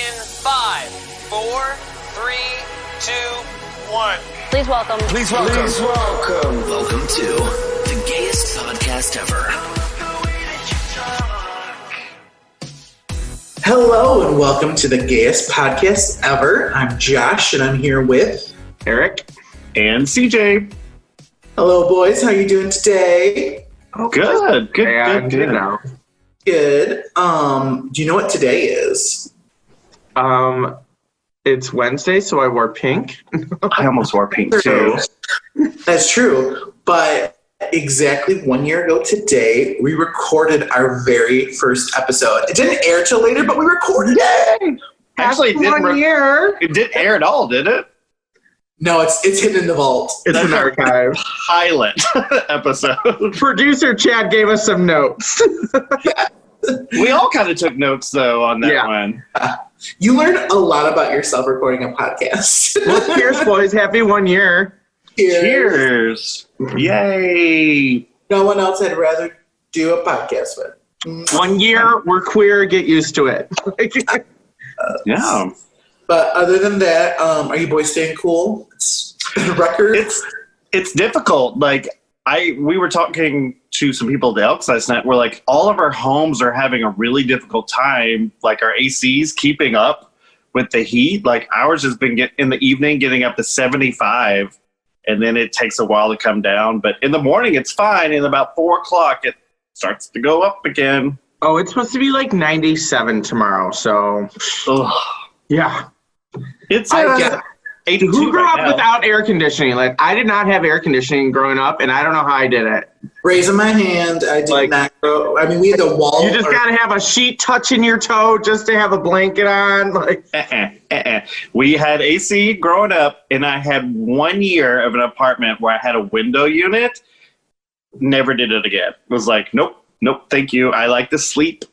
in 5, 4, 3, 2, 1. Please welcome. Please welcome. Please welcome. Welcome to the gayest podcast ever. Hello and welcome to the Gayest podcast ever. I'm Josh and I'm here with Eric and CJ. Hello boys, how you doing today? Good. Good now. Good. Do you know what today is? It's Wednesday, so I wore pink. I almost wore pink too. That's true, but exactly 1 year ago today, we recorded our very first episode. It didn't air till later, but we recorded it. Actually, it didn't air at all, did it? No, it's hidden in the vault. It's an archive. Pilot episode. Producer Chad gave us some notes. We all kind of took notes, though, on that one. You learned a lot about yourself recording a podcast. Well, cheers, boys. Happy 1 year. Cheers. Yay. No one else I'd rather do a podcast with. 1 year, we're queer, get used to it. Yeah. But other than that, are you boys staying cool? It's record. It's difficult. Like, we were talking to some people at the Elks last night. We're like, all of our homes are having a really difficult time. Like, our AC's keeping up with the heat. Like, ours has been in the evening getting up to 75, and then it takes a while to come down. But in the morning, it's fine. And about 4 o'clock, it starts to go up again. Oh, it's supposed to be like 97 tomorrow, so yeah. It's who grew up without air conditioning? Like, I did not have air conditioning growing up, and I don't know how I did it. Raising my hand, I did not grow. I mean, we had the wall. You just got to have a sheet touching your toe just to have a blanket on. Like, We had AC growing up, and I had 1 year of an apartment where I had a window unit. Never did it again. It was like, nope, thank you. I like to sleep.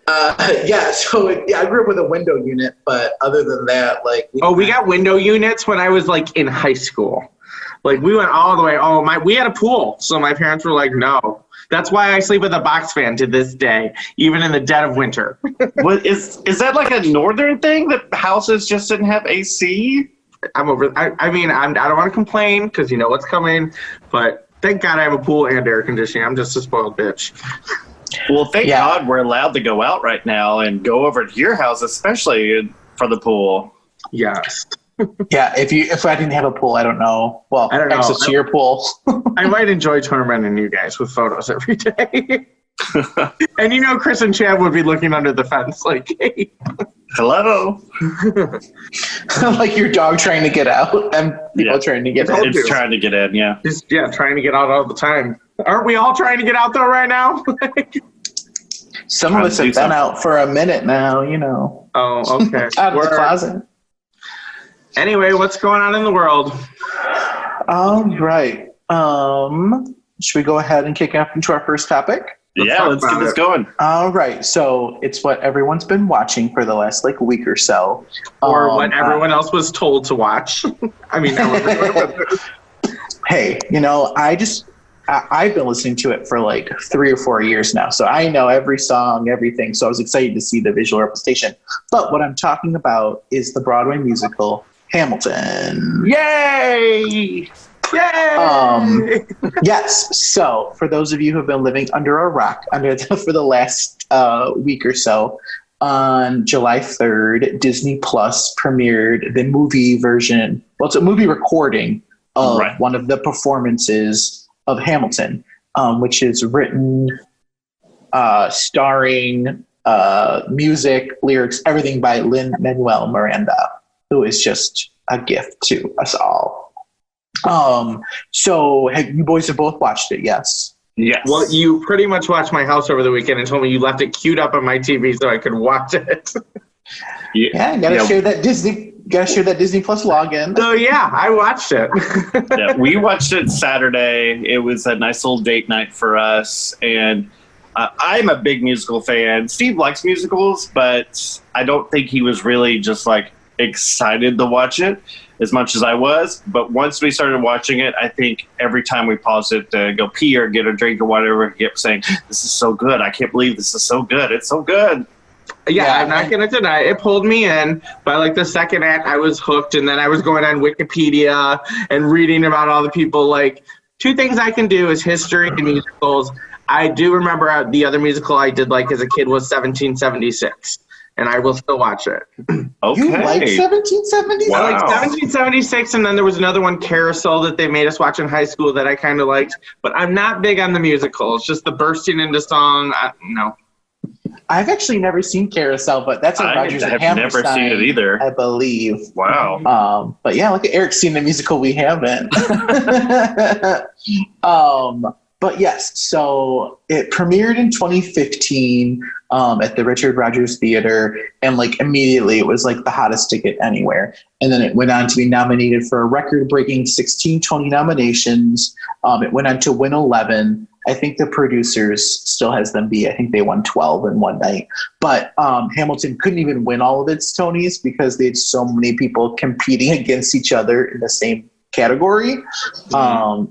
I grew up with a window unit, but other than that, like... we got window units when I was, like, in high school. Like, we went all the way... we had a pool, so my parents were like, no. That's why I sleep with a box fan to this day, even in the dead of winter. What is that like a northern thing, that houses just didn't have AC? I'm over... I mean, I don't want to complain, because you know what's coming, but thank God I have a pool and air conditioning. I'm just a spoiled bitch. Well, thank God we're allowed to go out right now and go over to your house, especially for the pool. Yes. Yeah, if I didn't have a pool, I don't know. Well, I don't know. Access to your pool. I might enjoy tormenting you guys with photos every day. And you know Chris and Chad would be looking under the fence like, hey. Hello. Like your dog trying to get out and people trying to get in. It's trying to get in, yeah. Trying to get out all the time. Aren't we all trying to get out though right now? Some of us have been out for a minute now, you know. Oh, okay. Out of the closet. Anyway, what's going on in the world? All right. Should we go ahead and kick off into our first topic? Let's get this going. All right. So it's what everyone's been watching for the last week or so. Or what everyone else was told to watch. I mean, hey, you know, I've been listening to it for like 3 or 4 years now. So I know every song, everything. So I was excited to see the visual representation. But what I'm talking about is the Broadway musical Hamilton. Yay! Yay! Yes. So for those of you who have been living under a rock for the last week or so, on July 3rd, Disney Plus premiered the movie version. Well, it's a movie recording of one of the performances of Hamilton, which is written, starring, music, lyrics, everything by Lin-Manuel Miranda, who is just a gift to us all. So you boys have both watched it, yes? Yes. Well, you pretty much watched my house over the weekend and told me you left it queued up on my TV so I could watch it. Gotta share that Disney Plus login. So yeah, I watched it. We watched it Saturday. It was a nice little date night for us, and I'm a big musical fan. Steve likes musicals, but I don't think he was really just like excited to watch it as much as I was. But once we started watching it, I think every time we paused it to go pee or get a drink or whatever, he kept saying, "This is so good. I can't believe this is so good. It's so good." Yeah, I'm not going to deny it. It pulled me in. By like the second act, I was hooked. And then I was going on Wikipedia and reading about all the people. Like, two things I can do is history and musicals. I do remember the other musical I did like as a kid was 1776. And I will still watch it. Okay. You like 1776? I Wow. like 1776, and then there was another one, Carousel, that they made us watch in high school that I kind of liked. But I'm not big on the musicals. Just the bursting into song. No. I've actually never seen Carousel, but that's a I Rodgers and have Hammerstein, never seen it either. I believe. Wow. But yeah, look at Eric's seen the musical we haven't. But yes, so it premiered in 2015 at the Richard Rodgers Theater, and like immediately it was like the hottest ticket anywhere. And then it went on to be nominated for a record-breaking 16 Tony nominations. It went on to win 11. I think the producers still has them beat. I think they won 12 in one night. But Hamilton couldn't even win all of its Tonys because they had so many people competing against each other in the same category.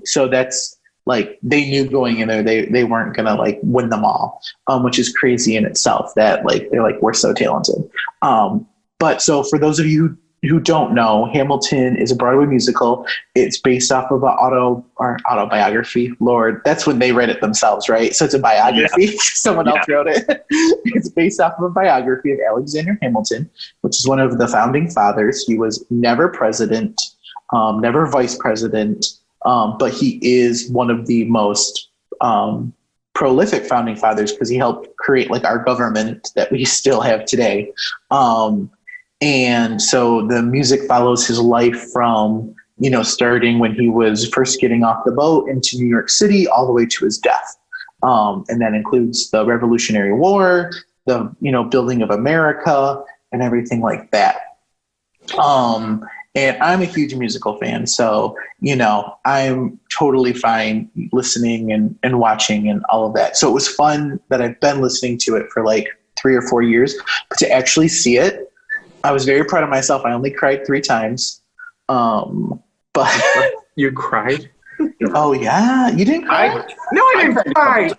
So that's like they knew going in there they weren't gonna like win them all, which is crazy in itself. That like they're like, we're so talented. But so for those of you who don't know, Hamilton is a Broadway musical. It's based off of an autobiography. Lord, that's when they read it themselves, right? So it's a biography. Yeah. Someone else wrote it. It's based off of a biography of Alexander Hamilton, which is one of the founding fathers. He was never president, never vice president, but he is one of the most prolific founding fathers because he helped create like our government that we still have today. And so the music follows his life from, starting when he was first getting off the boat into New York City all the way to his death. And that includes the Revolutionary War, the, building of America and everything like that. And I'm a huge musical fan. So, I'm totally fine listening and watching and all of that. So it was fun that I've been listening to it for like 3 or 4 years, but to actually see it, I was very proud of myself. I only cried 3 times. But You cried? Oh yeah, you didn't cry? No, I didn't cry.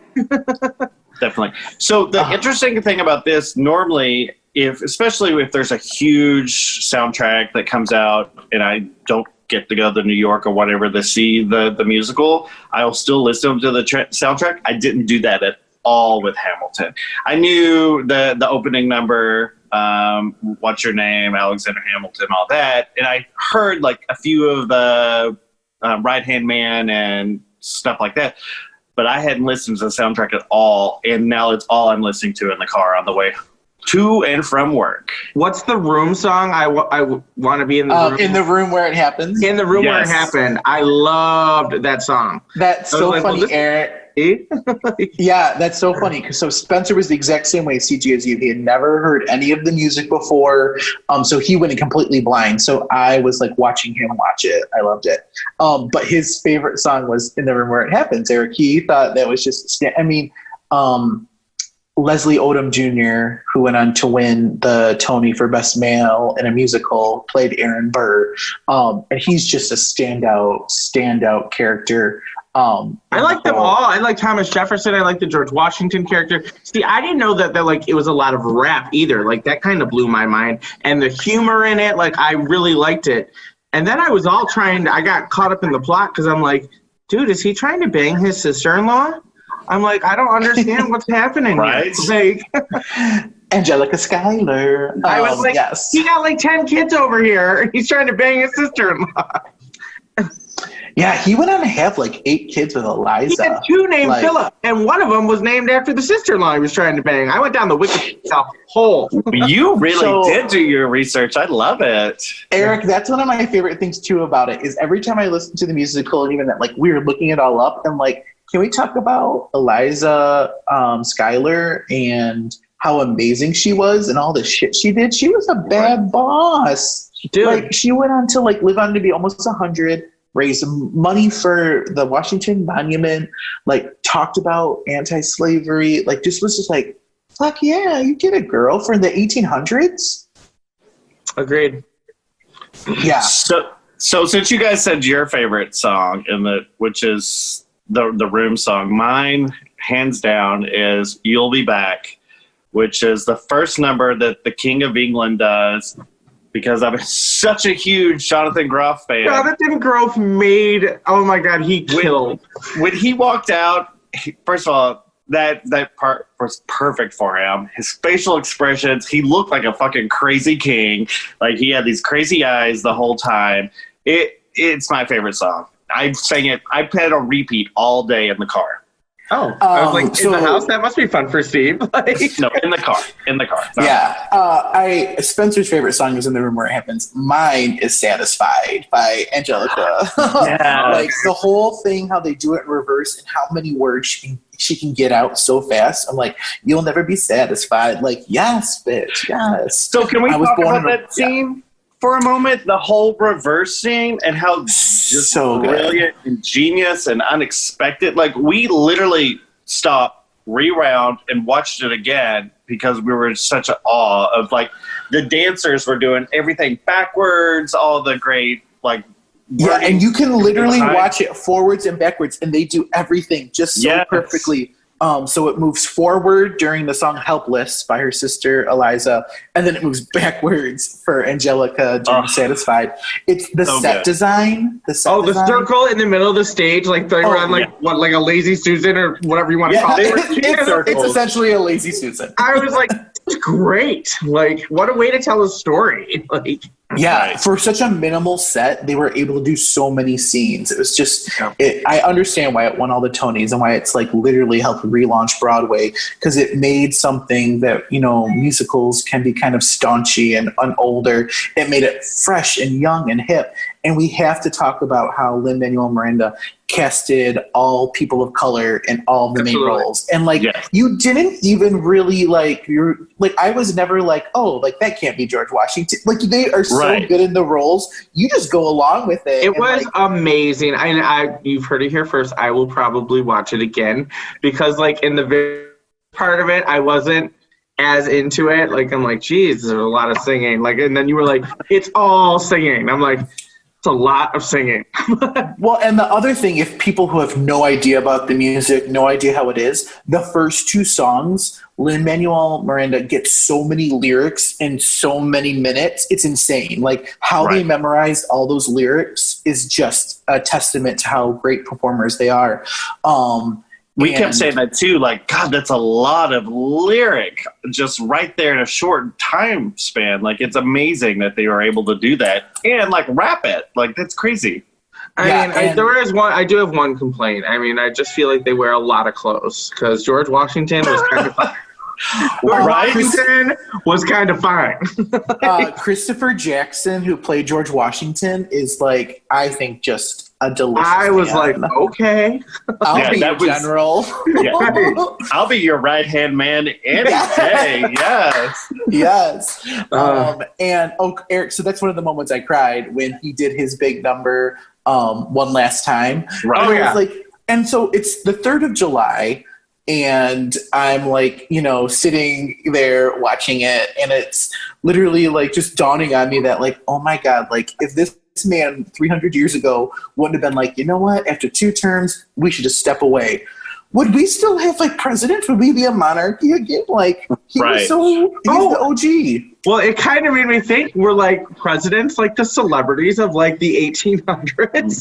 Definitely. So the interesting thing about this, normally, especially if there's a huge soundtrack that comes out and I don't get to go to New York or whatever to see the musical, I'll still listen to the soundtrack. I didn't do that at all with Hamilton. I knew the opening number, What's Your Name, Alexander Hamilton, all that. And I heard like a few of the Right Hand Man and stuff like that. But I hadn't listened to the soundtrack at all. And now it's all I'm listening to in the car on the way to and from work. What's the Room song? I want to be in the room. In the room where it happens. In the room where it Yes. happened. I loved that song. That's so like, funny, well, Eric. Yeah, that's so funny. Because so Spencer was the exact same way, CG, as you. He had never heard any of the music before. So he went in completely blind. So I was like watching him watch it. I loved it. But his favorite song was In the Room Where It Happens. Eric, he thought that was just, Leslie Odom Jr., who went on to win the Tony for Best Male in a Musical, played Aaron Burr. And he's just a standout character. I like them all. I like Thomas Jefferson. I like the George Washington character. See, I didn't know that like it was a lot of rap either. Like that kind of blew my mind. And the humor in it, like I really liked it. And then I was all I got caught up in the plot because I'm like, dude, is he trying to bang his sister-in-law? I'm like, I don't understand what's happening. Right. Like, Angelica Schuyler. I was like, yes. he got like 10 kids over here. He's trying to bang his sister-in-law. Yeah, he went on to have like 8 kids with Eliza. He had 2 named Like- Philip, and one of them was named after the sister-in-law he was trying to bang. I went down the Wikipedia hole. You really So- did do your research. I love it. Eric, that's one of my favorite things too about it is every time I listen to the musical and even that like we were looking it all up and like, can we talk about Eliza Schuyler and how amazing she was and all the shit she did? She was a bad boss. Dude. Like she went on to like live on to be almost 100, raise money for the Washington Monument, like talked about anti-slavery, like just was just like, fuck yeah, you get a girl from the 1800s. Agreed. Yeah. So since you guys said your favorite song which is the Room song, mine hands down is You'll Be Back which is the first number that the King of England does, because I'm such a huge Jonathan Groff fan. Jonathan Groff made, oh my God, he killed. When he walked out, first of all, that part was perfect for him. His facial expressions, he looked like a fucking crazy king. Like, he had these crazy eyes the whole time. It's my favorite song. I sang it. I played on repeat all day in the car. Oh, I was like, in the house? That must be fun for Steve. Like, no, in the car. No. Yeah. Spencer's favorite song is In the Room Where It Happens. Mine is Satisfied by Angelica. Yeah. Like, the whole thing, how they do it in reverse and how many words she can get out so fast. I'm like, you'll never be satisfied. Like, yes, bitch, yes. So can we talk about that scene for a moment? The whole reverse scene and how just so brilliant and genius and unexpected. Like, we literally stopped, rewound, and watched it again because we were in such an awe of, like, the dancers were doing everything backwards, all the great, like, yeah, and you can literally watch it forwards and backwards, and they do everything just so perfectly. So it moves forward during the song Helpless by her sister Eliza, and then it moves backwards for Angelica during Satisfied. It's the set design. The circle in the middle of the stage, like throwing around like a lazy Susan or whatever you want to call it. It's essentially a lazy Susan. I was like, it's great. Like, what a way to tell a story. Like, yeah, for such a minimal set, they were able to do so many scenes. It was just, I understand why it won all the Tonys and why it's like literally helped relaunch Broadway, because it made something that, you know, musicals can be kind of staunchy and older. It made it fresh and young and hip. And we have to talk about how Lin-Manuel Miranda casted all people of color in all the main roles. And like, you didn't even really I was never like, oh, like that can't be George Washington. Like, they are so good in the roles. You just go along with it. It was amazing. You've heard it here first. I will probably watch it again because like in the very part of it, I wasn't as into it. Like, I'm like, geez, there's a lot of singing. Like, and then you were like, it's all singing. I'm like, a lot of singing. Well, and the other thing, if people who have no idea about the music, no idea how it is, the first two songs, Lin-Manuel Miranda gets so many lyrics in so many minutes. It's insane. Like, how they memorized all those lyrics is just a testament to how great performers they are. We kept saying that too, like, God, that's a lot of lyric just right there in a short time span. Like, it's amazing that they were able to do that and like rap it. Like, that's crazy. I do have one complaint. I mean, I just feel like they wear a lot of clothes because George Washington was kind of fine. Washington was kind of fine. Christopher Jackson, who played George Washington, is like, I think, just a delicious I was man. Like, okay. I'll be your general. I'll be your right-hand man any day. Yes. And Eric, so that's one of the moments I cried when he did his big number one last time. Right. And so it's the 3rd of July, and I'm like, you know, sitting there watching it, and it's literally like just dawning on me that like, oh my God, like if this man 300 years ago wouldn't have been like, you know what, after 2 terms, we should just step away. Would we still have like presidents? Would we be a monarchy again? Like, he's the OG. Well, it kind of made me think we're like presidents, like the celebrities of like the 1800s.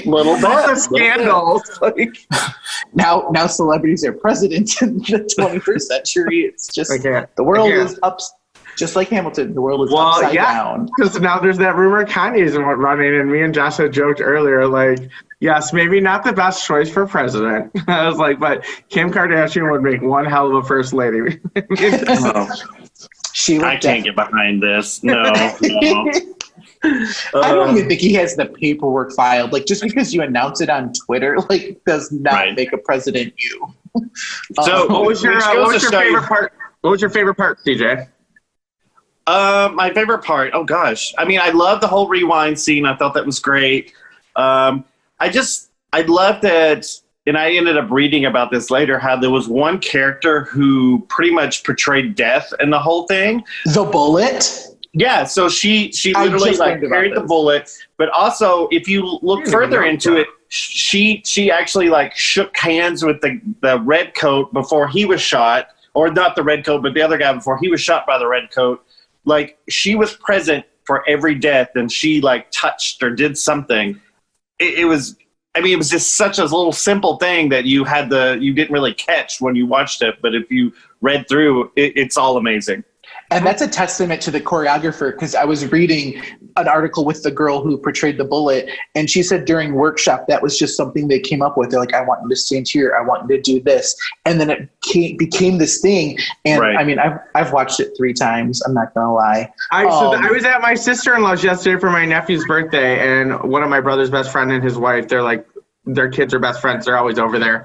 Little bit. The scandals. Like, now celebrities are presidents in the 21st century. It's just the world is up. Just like Hamilton, the world is upside down. Because now there's that rumor Kanye's running, and me and Josh had joked earlier, like, yes, maybe not the best choice for president. I was like, but Kim Kardashian would make one hell of a first lady. I can't get behind this. No. I don't even think he has the paperwork filed. Like, just because you announce it on Twitter, like, does not make a president you. So, what was your favorite part? What was your favorite part, DJ? My favorite part, oh gosh. I mean, I love the whole rewind scene. I thought that was great. I love that, and I ended up reading about this later, how there was one character who pretty much portrayed death in the whole thing. The bullet? Yeah, so she literally like carried the bullet, but also if you look further into it, she actually like shook hands with the red coat before he was shot, or not the red coat, but the other guy before he was shot by the red coat. Like, she was present for every death, and she like touched or did something. It was just such a little simple thing that you didn't really catch when you watched it, but if you read through it, it's all amazing. And that's a testament to the choreographer, because I was reading an article with the girl who portrayed the bullet, and she said during workshop that was just something they came up with. They're like, I want you to stand here, I want you to do this, and then it became this thing. And right. I mean, I've watched it 3 times. I'm not gonna lie. I was at my sister-in-law's yesterday for my nephew's birthday, and one of my brother's best friend and his wife, their kids are best friends. They're always over there.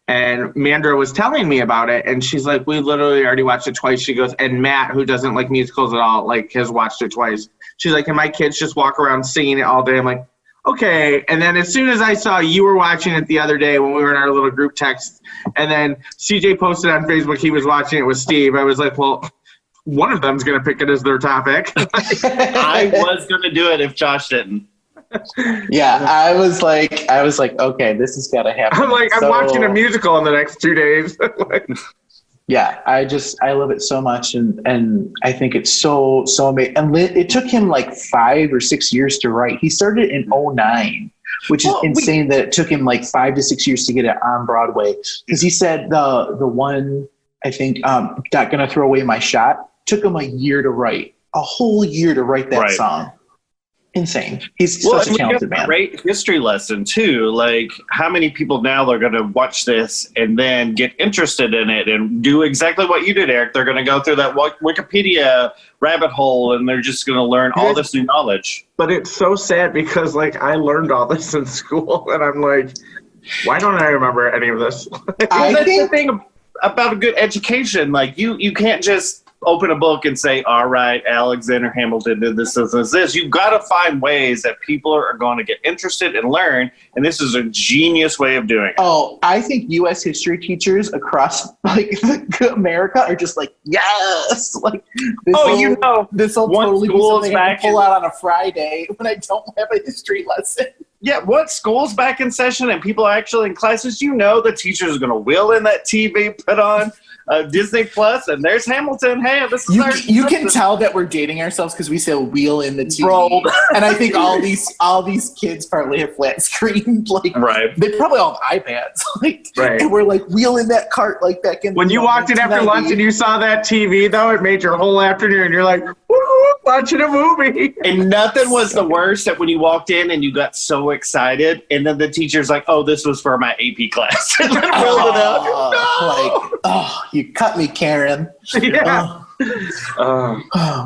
And Mandra was telling me about it, and she's like, we literally already watched it twice. She goes, and Matt, who doesn't like musicals at all, like, has watched it twice. She's like, and my kids just walk around singing it all day. I'm like, okay. And then as soon as I saw you were watching it the other day when we were in our little group text, and then CJ posted on Facebook he was watching it with Steve, I was like, well, one of them's going to pick it as their topic. I was going to do it if Josh didn't. Yeah, I was like, okay, this has got to happen. I'm like, I'm watching a musical in the next 2 days. Yeah, I love it so much, and I think it's so amazing. And it took him like 5 or 6 years to write. He started in 2009, which is insane that it took him like 5 to 6 years to get it on Broadway. Because he said the one, I think, Not Gonna Throw Away My Shot, took him a year to write, a whole year to write that song. Insane. He's such a talented man. Great history lesson too. Like, how many people now are going to watch this and then get interested in it and do exactly what you did, Eric? They're going to go through that Wikipedia rabbit hole, and they're just going to learn all this new knowledge. But it's so sad because, like, I learned all this in school, and I'm like, why don't I remember any of this? That's the thing about a good education. Like, you can't just open a book and say, all right, Alexander Hamilton did this. You've got to find ways that people are going to get interested and learn, and this is a genius way of doing it. Oh, I think U.S. history teachers across like America are just like, yes, like this will totally be something I can pull out on a Friday when I don't have a history lesson. Yeah, once school's back in session and people are actually in classes, the teachers are going to wheel in that TV, put on Disney Plus, and there's Hamilton. Hey, this is you can tell that we're dating ourselves because we say wheel in the TV. Rolled. And I think all these kids probably have flat screen. Like, right. They probably all have iPads. Like, right. And we're like wheeling that cart like back in. When you walked in after lunch and you saw that TV, though, it made your whole afternoon. You're like, woo, watching a movie. And nothing was the worst that when you walked in and you got so excited, and then the teacher's like, "Oh, this was for my AP class." And then rolled it out. No! You cut me, Karen. Yeah.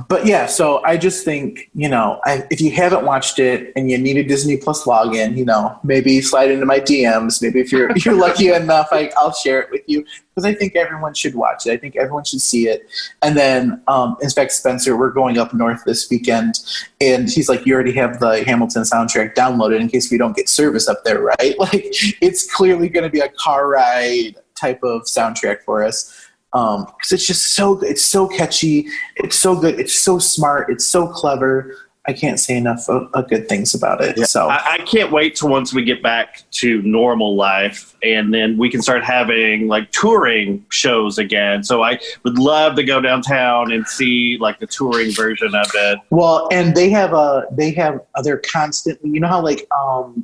But yeah, so I just think, if you haven't watched it and you need a Disney Plus login, maybe slide into my DMs. Maybe if you're lucky enough, I'll share it with you, because I think everyone should watch it. I think everyone should see it. And then, in fact, Spencer, we're going up north this weekend, and he's like, you already have the Hamilton soundtrack downloaded in case we don't get service up there, right? Like, it's clearly going to be a car ride type of soundtrack for us. Because it's just it's so catchy, it's so good, it's so smart, it's so clever. I can't say enough of good things about it. Yeah. So I can't wait till once we get back to normal life, and then we can start having like touring shows again. So I would love to go downtown and see like the touring version of it. Well, and they're constantly,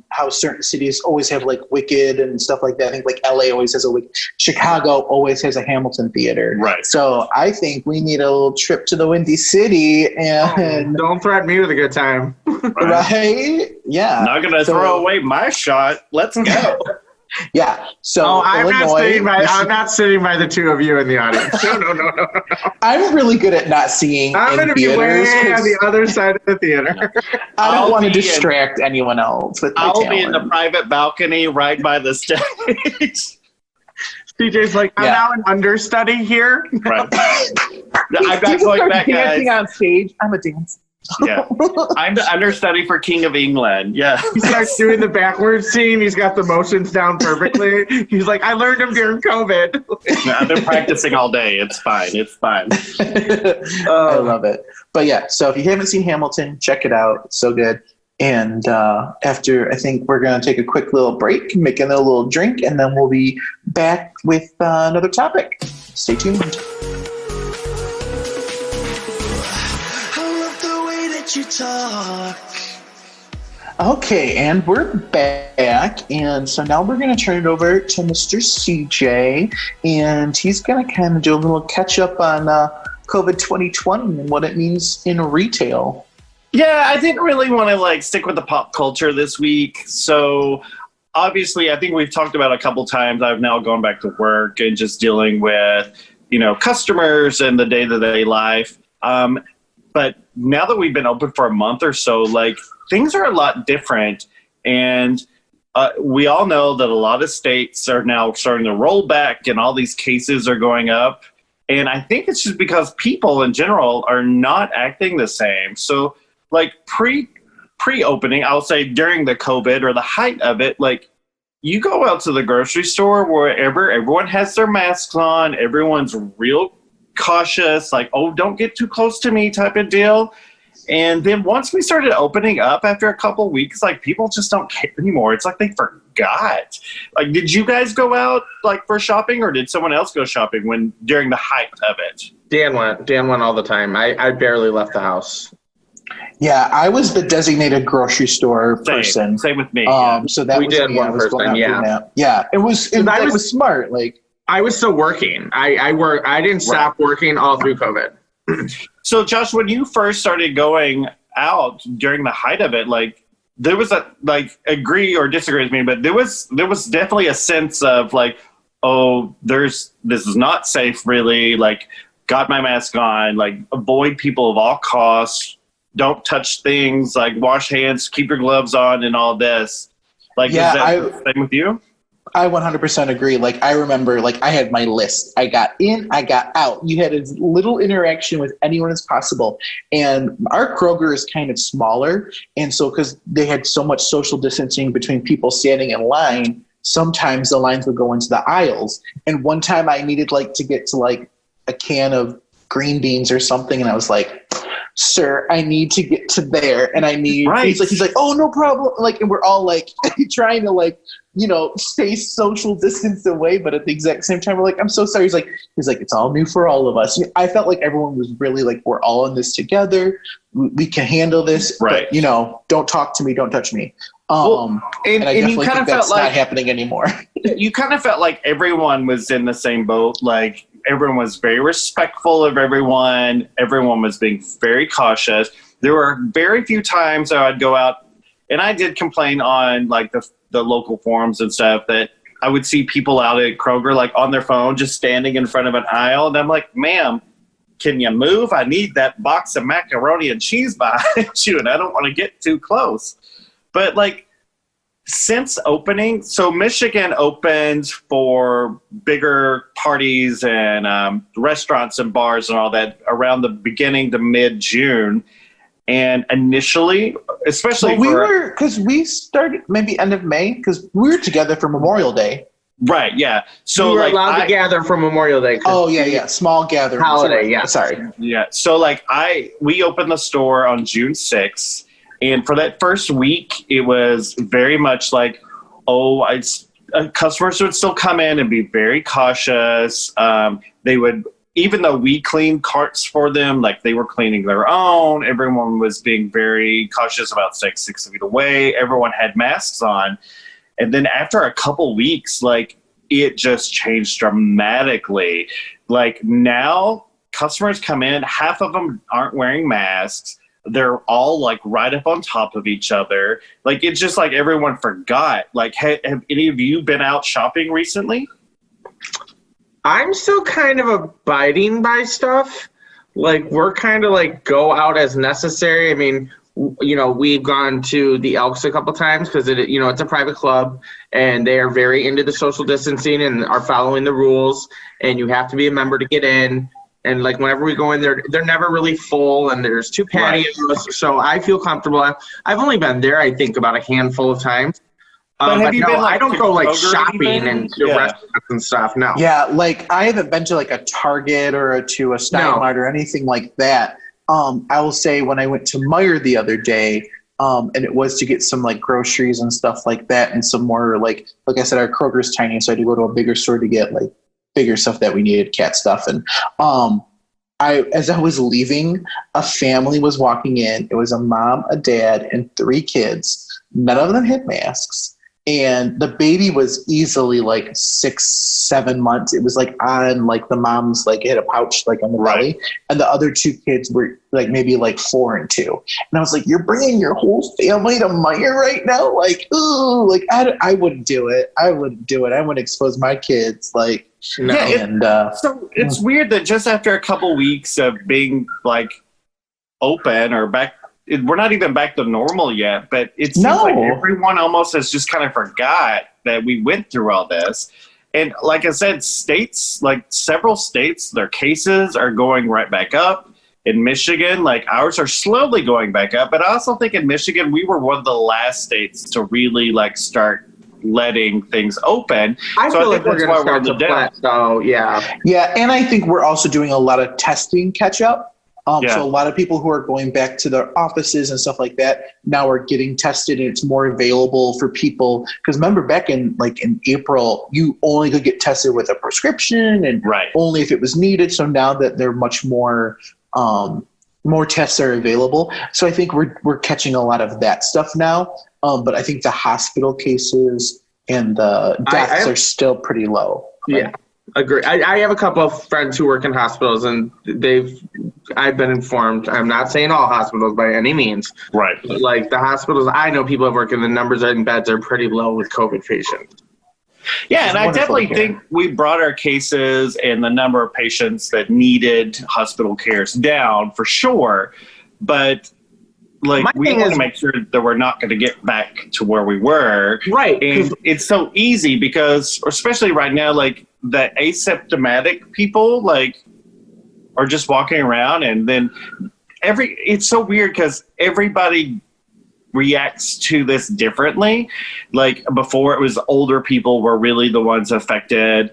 how certain cities always have like Wicked and stuff like that. I think like LA always has a Wicked. Chicago always has a Hamilton theater. Right. So I think we need a little trip to the Windy City, and don't threaten me with a good time. Right? Yeah. Not gonna throw away my shot. Let's go. Yeah. So I'm not sitting by the two of you in the audience. No. I'm really good at not seeing. I'm going to be way on the other side of the theater. I don't want to distract anyone else with my I'll be in the private balcony right by the stage. CJ's like, I'm now an understudy here. Right. I'm not going back, guys. Dancing on stage. I'm a dancer. Yeah, I'm the understudy for King of England. Yeah, he starts doing the backwards scene. He's got the motions down perfectly. He's like, I learned them during COVID. I've been practicing all day. It's fine. I love it. But yeah, so if you haven't seen Hamilton, check it out. It's so good. And after, I think we're going to take a quick little break, make a little drink, and then we'll be back with another topic. Stay tuned. I love the way that you talk. Okay, and we're back, and so now we're going to turn it over to Mr. CJ, and he's going to kind of do a little catch-up on COVID 2020 and what it means in retail. Yeah, I didn't really want to stick with the pop culture this week. So obviously, I think we've talked about a couple times. I've now gone back to work and just dealing with, customers and the day-to-day life. But now that we've been open for a month or so, things are a lot different. And we all know that a lot of states are now starting to roll back and all these cases are going up. And I think it's just because people in general are not acting the same. So pre-opening, I'll say during the COVID or the height of it, you go out to the grocery store wherever everyone has their masks on, everyone's real cautious, oh, don't get too close to me type of deal. And then once we started opening up after a couple weeks, people just don't care anymore. It's like they forgot. Did you guys go out for shopping, or did someone else go shopping during the height of it? Dan went all the time. I barely left the house. Yeah, I was the designated grocery store person. Same with me. So that we was did me. one I was person. going out Yeah, doing that. Yeah, it was smart. I was still working. I didn't stop working all through COVID. So, Josh, when you first started going out during the height of it, there was a agree or disagree with me, but there was definitely a sense of oh, this is not safe, really. Got my mask on, avoid people of all costs, don't touch things, wash hands, keep your gloves on, and all this. Is that the same with you? I 100% agree. I remember, I had my list. I got in, I got out. You had as little interaction with anyone as possible. And our Kroger is kind of smaller. And so, because they had so much social distancing between people standing in line, sometimes the lines would go into the aisles. And one time I needed, to get to, a can of green beans or something. And I was like, sir, I need to get to there. And I need, right. He's like, oh, no problem. And we're all trying to stay social distance away, but at the exact same time, we're like, I'm so sorry. He's like, it's all new for all of us. I felt like everyone was really we're all in this together. We can handle this, right? But, don't talk to me, don't touch me. And I definitely you kind think of that's felt not happening anymore. You kind of felt like everyone was in the same boat. Everyone was very respectful of everyone. Everyone was being very cautious. There were very few times that I'd go out, and I did complain on the local forums and stuff that I would see people out at Kroger on their phone just standing in front of an aisle, and I'm like, ma'am, can you move? I need that box of macaroni and cheese behind you, and I don't want to get too close. But since opening, so Michigan opened for bigger parties and restaurants and bars and all that around the beginning to mid-June. And initially, especially because we started maybe end of May, because we were together for Memorial Day. Right, yeah. So we were allowed to gather for Memorial Day. Oh, yeah. Small gathering. Holiday, yeah. Sorry. Yeah, so we opened the store on June 6th. And for that first week, it was very much customers would still come in and be very cautious. They would, even though we cleaned carts for them, they were cleaning their own. Everyone was being very cautious about staying 6 feet away. Everyone had masks on. And then after a couple weeks, it just changed dramatically. Now customers come in, half of them aren't wearing masks. They're all right up on top of each other. It's just everyone forgot. Have any of you been out shopping recently? I'm still kind of abiding by stuff. We're kind of go out as necessary. I mean, we've gone to the Elks a couple times because it's a private club and they are very into the social distancing and are following the rules. And you have to be a member to get in. And whenever we go in there, they're never really full, and there's 2 patios, right. So I feel comfortable. I've only been there, I think, about a handful of times. But have you been I don't go shopping even? and to restaurants and stuff. No. Yeah, I haven't been to a Target or to a Steinmart or anything like that. I will say when I went to Meijer the other day, And it was to get some like groceries and stuff like that, and some more like I said, our Kroger's tiny, so I had to go to a bigger store to get like bigger stuff that we needed, cat stuff. And as I was leaving, a family was walking in. It was a mom, a dad, and 3 kids. None of them had masks. And the baby was easily like 6-7 months. It was like on like the mom's, like it had a pouch like on the belly, and the other 2 kids were like maybe like 4 and 2. And I was like, "You're bringing your whole family to Meijer right now?" Like, ooh, like I wouldn't do it. I wouldn't do it. I wouldn't expose my kids. Like, no. Yeah, so it's weird that just after a couple weeks of being like open or back. We're not even back to normal yet, but it seems like everyone almost has just kind of forgot that we went through all this. And like I said, states, like several states, their cases are going right back up. In Michigan, like ours are slowly going back up. But I also think in Michigan, we were one of the last states to really like start letting things open. I feel like we're going to start to plateau. Yeah. Yeah, and I think we're also doing a lot of testing catch up. So a lot of people who are going back to their offices and stuff like that now are getting tested, and it's more available for people. Because remember, back in April, you only could get tested with a prescription and only if it was needed. So now that they're much more tests are available. So I think we're catching a lot of that stuff now. But I think the hospital cases and the deaths are still pretty low. Right? Yeah. Agree. I have a couple of friends who work in hospitals, and I've been informed. I'm not saying all hospitals by any means. Right. But like the hospitals I know people have worked in, the numbers in beds are pretty low with COVID patients. Yeah, and I definitely think we brought our cases and the number of patients that needed hospital cares down for sure. But like we want to make sure that we're not going to get back to where we were. Right. And it's so easy because, especially right now, like the asymptomatic people like are just walking around, and then it's so weird because everybody reacts to this differently. Like before it was older people were really the ones affected,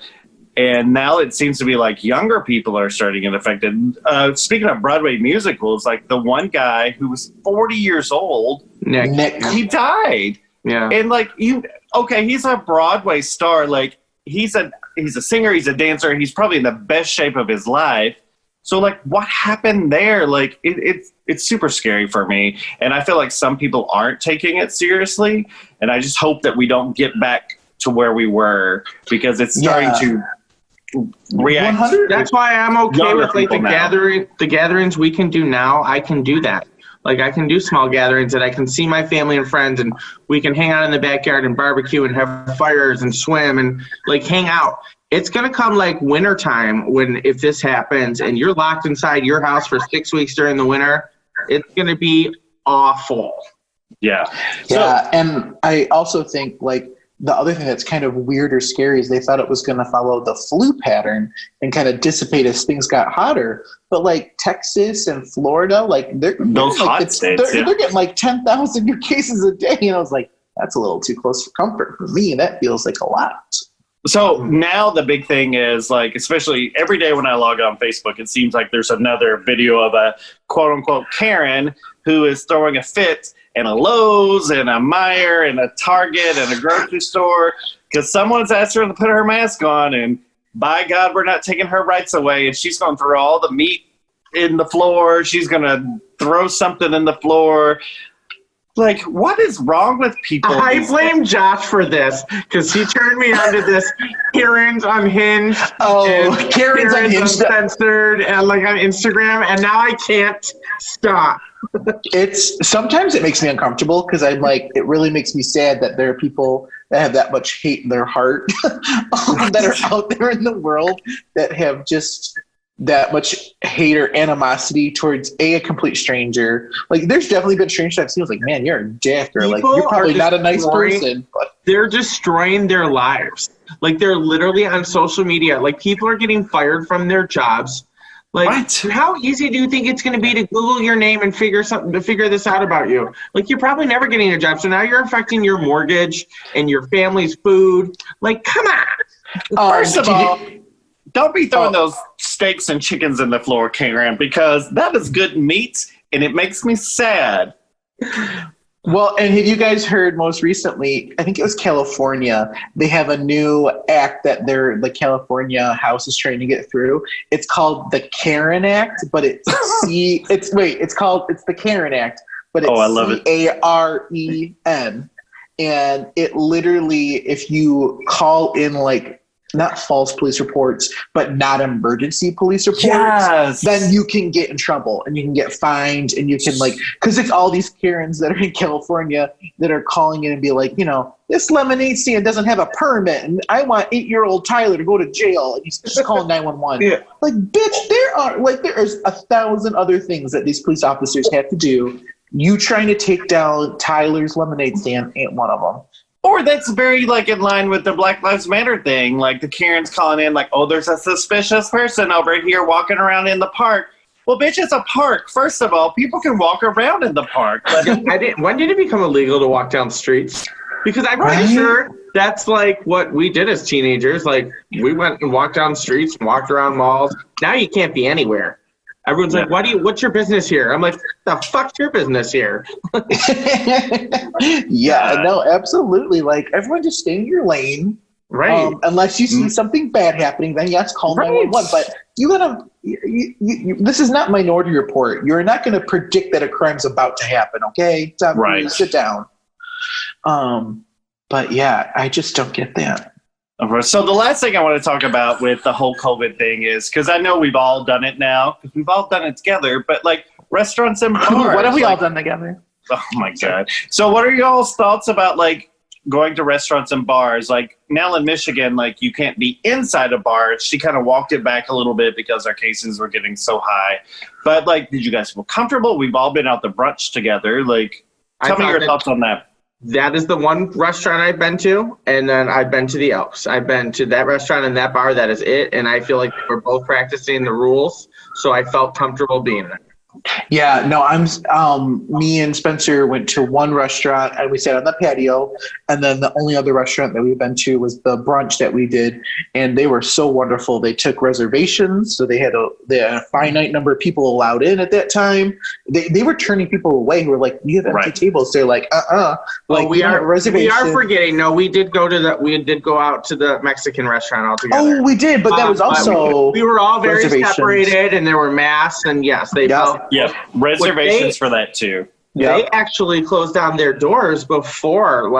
and now it seems to be like younger people are starting to get affected. Speaking of Broadway musicals, like the one guy who was 40 years old, Nick, he died. Yeah. And like he's a Broadway star. Like he's a singer, he's a dancer, he's probably in the best shape of his life. So like what happened there? Like it's super scary for me. And I feel like some people aren't taking it seriously. And I just hope that we don't get back to where we were, because it's starting to react. 100. That's why I'm okay with like the gatherings we can do now. I can do that. Like I can do small gatherings and I can see my family and friends, and we can hang out in the backyard and barbecue and have fires and swim and like hang out. It's going to come like wintertime if this happens and you're locked inside your house for 6 weeks during the winter, it's going to be awful. Yeah. Yeah. And I also think like the other thing that's kind of weird or scary is they thought it was going to follow the flu pattern and kind of dissipate as things got hotter. But like Texas and Florida, like they're getting like 10,000 new cases a day. And I was like, that's a little too close for comfort for me. That feels like a lot. So now the big thing is like, especially every day when I log on Facebook, it seems like there's another video of a quote unquote Karen who is throwing a fit in a Lowe's and a Meijer and a Target and a grocery store because someone's asked her to put her mask on, and by God, we're not taking her rights away. And she's going to throw all the meat in the floor. She's going to throw something in the floor. Like, what is wrong with people? I blame Josh for this because he turned me onto this Karen's Unhinged. Karen's Unhinged. Uncensored and like on Instagram, and now I can't stop. Sometimes it makes me uncomfortable because I'm like, it really makes me sad that there are people that have that much hate in their heart that are out there in the world that have just that much hate or animosity towards a complete stranger. Like there's definitely been strangers I've seen. I was like, man, you're a dick, or like you're probably not a nice person. But they're destroying their lives. Like they're literally on social media. Like people are getting fired from their jobs. Like how easy do you think it's going to be to Google your name and figure this out about you? Like you're probably never getting a job. So now you're affecting your mortgage and your family's food. Like, come on. First of all, don't be throwing those steaks and chickens in the floor, Karen, because that is good meat, and it makes me sad. Well, and have you guys heard most recently, I think it was California, they have a new act that the California House is trying to get through. It's called the Karen Act, but it's it's the Karen Act, but it's I love it. Caren. And it literally, if you call in like not false police reports, but not emergency police reports, Yes. then you can get in trouble and you can get fined and you can because it's all these Karens that are in California that are calling in and be like, this lemonade stand doesn't have a permit and I want 8-year-old Tyler to go to jail. And he's just calling 911. Yeah. Like, bitch, there's 1,000 other things that these police officers have to do. You trying to take down Tyler's lemonade stand ain't one of them. Or that's very in line with the Black Lives Matter thing. Like the Karen's calling in there's a suspicious person over here walking around in the park. Well, bitch, it's a park. First of all, people can walk around in the park. When did it become illegal to walk down the streets? Because I'm pretty sure that's what we did as teenagers. We went and walked down the streets and walked around malls. Now you can't be anywhere. Everyone's like, what's your business here? I'm like, the fuck's your business here? Yeah, no, absolutely. Everyone just stay in your lane. Right. Unless you see something bad happening, then yes, call 911. But you gotta, this is not Minority Report. You're not going to predict that a crime's about to happen, okay? Right. Sit down. But yeah, I just don't get that. So the last thing I want to talk about with the whole COVID thing is, because I know we've all done it now, because we've all done it together, but restaurants and bars. What have we all done together? Oh my God. So what are y'all's thoughts about going to restaurants and bars? Nell in Michigan, you can't be inside a bar. She kind of walked it back a little bit because our cases were getting so high. But did you guys feel comfortable? We've all been out to brunch together. Tell me your thoughts on that. That is the one restaurant I've been to, and then I've been to the Elks. I've been to that restaurant and that bar. That is it, and I feel like we're both practicing the rules, so I felt comfortable being there. Yeah, no, me and Spencer went to one restaurant and we sat on the patio, and then the only other restaurant that we've been to was the brunch that we did, and they were so wonderful. They took reservations, so they had a finite number of people allowed in at that time. They were turning people away who were like, "You have empty tables." They're like, we are forgetting. No, we did go out to the Mexican restaurant altogether. Oh, we did, but that was also we were all very separated, and there were masks, and yes, they felt. Yep, reservations for that too. They actually closed down their doors before,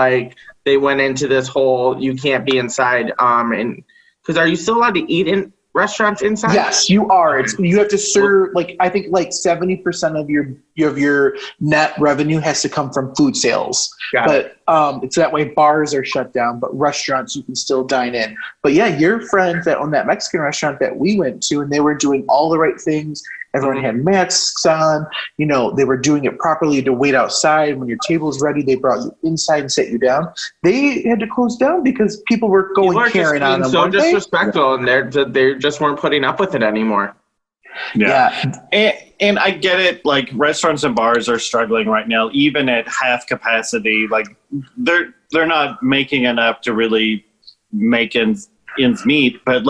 they went into this whole you can't be inside. And because are you still allowed to eat in restaurants inside? Yes, you are. You have to serve I think 70% of your net revenue has to come from food sales. But it's that way bars are shut down, but restaurants you can still dine in. But yeah, your friends that own that Mexican restaurant that we went to, and they were doing all the right things. Everyone had masks on. They were doing it properly to wait outside. When your table's ready, they brought you inside and set you down. They had to close down because people were going Karen on them. So disrespectful, and they just weren't putting up with it anymore. Yeah. And I get it. Restaurants and bars are struggling right now, even at half capacity. They're not making enough to really make ends meet. But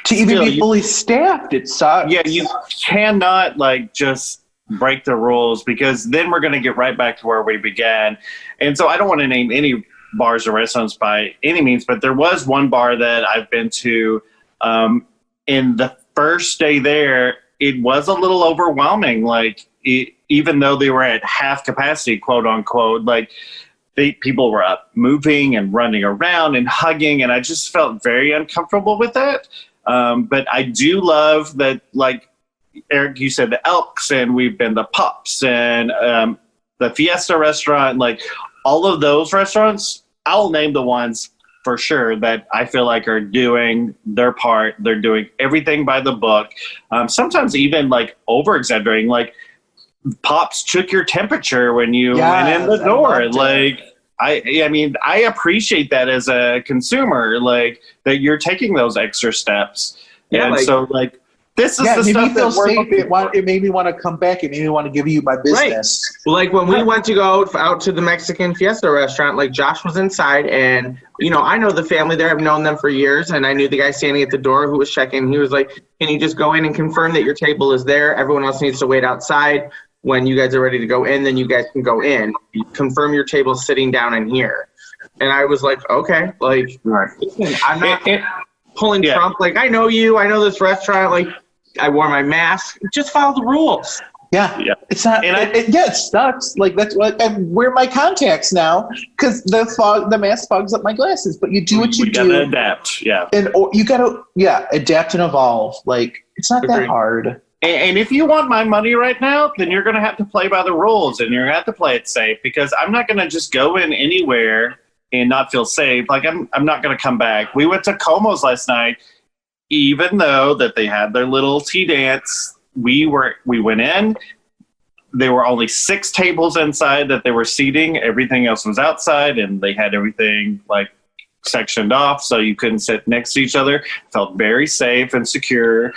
to even be fully staffed, it sucks. Yeah, you cannot just break the rules, because then we're going to get right back to where we began. And so I don't want to name any bars or restaurants by any means, but there was one bar that I've been to. In the first day there, it was a little overwhelming. Even though they were at half capacity, quote unquote, people were up moving and running around and hugging, and I just felt very uncomfortable with that. But I do love that, Eric, you said the Elks, and we've been the Pups and the Fiesta restaurant, all of those restaurants. I'll name the ones for sure that I feel are doing their part. They're doing everything by the book. Sometimes even over exaggerating. Pops took your temperature when you went in the door. I mean, I appreciate that as a consumer, that you're taking those extra steps. Yeah, and so this is the stuff that it made me want to come back. It made me want to give you my business. Right. When we went to go out to the Mexican Fiesta restaurant, Josh was inside, and I know the family there. I've known them for years, and I knew the guy standing at the door who was checking. He was like, "Can you just go in and confirm that your table is there? Everyone else needs to wait outside." when you guys are ready to go in, then you guys can go in. You confirm your table sitting down in here. And I was like, okay, like, listen, I'm not pulling Trump. Like, I know you. I know this restaurant. Like, I wore my mask. Just follow the rules. Yeah. It's not. It sucks. Like, that's what I wear my contacts now because the mask fogs up my glasses. But you do what you do. You gotta adapt. Yeah. And you gotta adapt and evolve. Like, it's not that hard. And if you want my money right now, then you're going to have to play by the rules and you're going to have to play it safe because I'm not going to just go in anywhere and not feel safe. Like, I'm not going to come back. We went to Como's last night, even though that they had their little tea dance. We went in. There were only 6 tables inside that they were seating. Everything else was outside, and they had everything like sectioned off so you couldn't sit next to each other. Felt very safe and secure.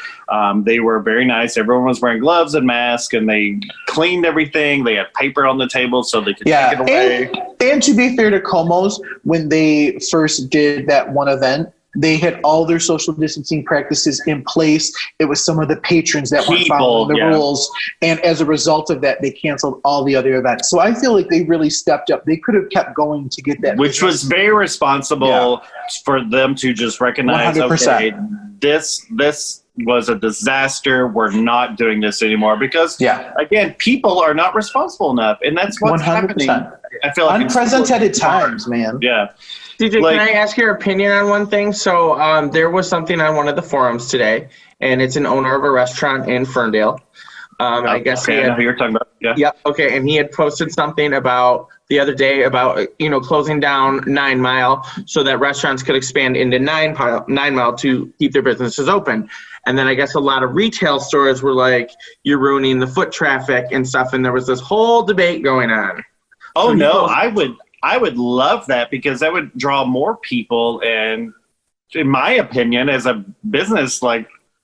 They were very nice. Everyone was wearing gloves and masks, and they cleaned everything. They had paper on the table so they could take it away. And to be fair to Como's, when they first did that one event, they had all their social distancing practices in place. It was some of the patrons that weren't following the rules. And as a result of that, they canceled all the other events. So I feel like they really stepped up. They could have kept going to get that. Which was very responsible for them to just recognize, 100%. Okay, this was a disaster. We're not doing this anymore because, again, people are not responsible enough. And that's what's 100%. happening. I feel like unprecedented times, man. Yeah. DJ, can I ask your opinion on one thing? So there was something on one of the forums today, and it's an owner of a restaurant in Ferndale. I guess I know who you're talking about. Yeah. Yep. Okay. And he had posted something about the other day about, closing down 9 Mile so that restaurants could expand into 9 Mile to keep their businesses open. And then I guess a lot of retail stores were like, you're ruining the foot traffic and stuff. And there was this whole debate going on. Oh, so no, I would love that because that would draw more people. And in my opinion, as a business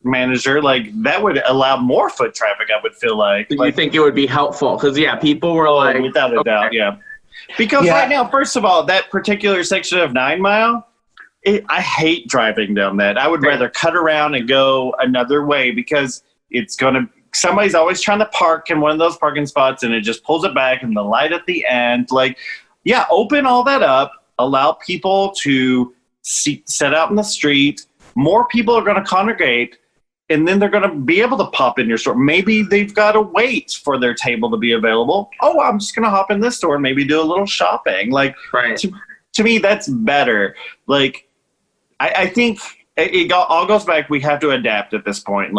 manager, that would allow more foot traffic. I would feel like. You think it would be helpful? Because people were like, without a doubt, yeah. Because right now, first of all, that particular section of 9 Mile, I hate driving down that. I would rather cut around and go another way because somebody's always trying to park in one of those parking spots and it just pulls it back and the light at the end. Open all that up, allow people to set out in the street. More people are going to congregate, and then they're going to be able to pop in your store. Maybe they've got to wait for their table to be available. Oh, I'm just going to hop in this store and maybe do a little shopping. To me, that's better. I think it all goes back. We have to adapt at this point.